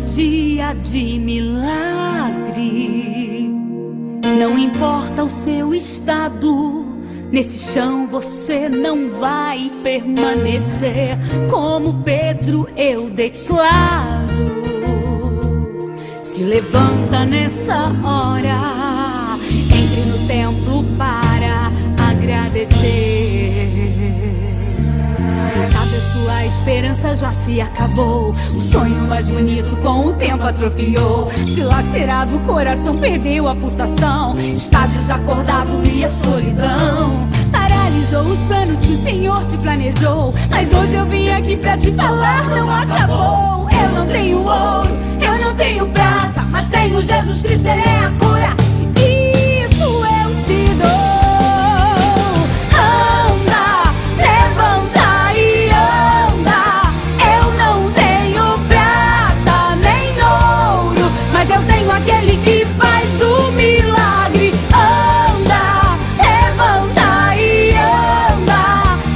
dia de milagre. Não importa o seu estado, nesse chão você não vai permanecer. Como Pedro eu declaro, se levanta nessa hora, entre no templo para agradecer. Quem sabe a sua esperança já se acabou, o sonho mais bonito com o tempo atrofiou. Dilacerado o coração perdeu a pulsação, está desacordado e a solidão paralisou os planos que o Senhor te planejou. Mas hoje eu vim aqui pra te falar, não acabou. Eu não tenho ouro, eu não tenho prata, mas tenho Jesus Cristo, Ele é a cura. Isso eu te dou. Aquele que faz o milagre, anda, levanta e anda.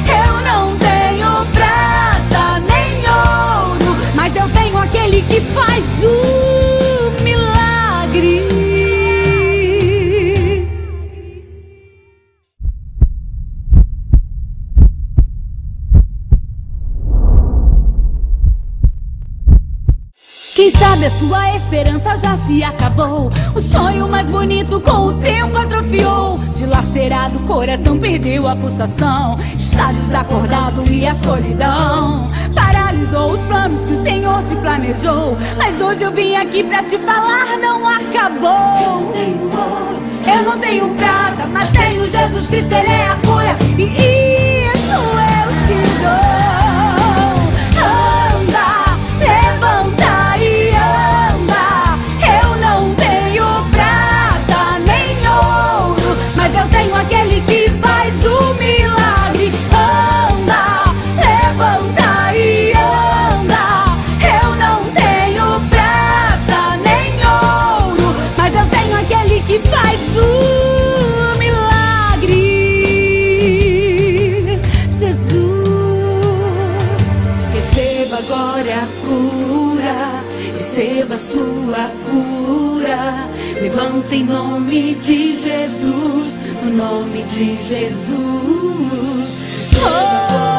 Eu não tenho prata nem ouro, mas eu tenho aquele que faz o milagre. Quem sabe a sua esperança já se acabou, o sonho mais bonito com o tempo atrofiou. Dilacerado o coração perdeu a pulsação, está desacordado e a solidão paralisou os planos que o Senhor te planejou. Mas hoje eu vim aqui pra te falar, não acabou. Eu não tenho prata, mas tenho Jesus Cristo, Ele é a cura. E isso eu te dou. Anda, levanta e anda. Eu não tenho prata nem ouro, mas eu tenho aquele que faz o milagre. Anda, levanta e anda. Eu não tenho prata nem ouro, mas eu tenho aquele que faz o milagre. Jesus, receba agora a cura, receba a sua cura. Levanta em nome de Jesus, no nome de Jesus. Oh!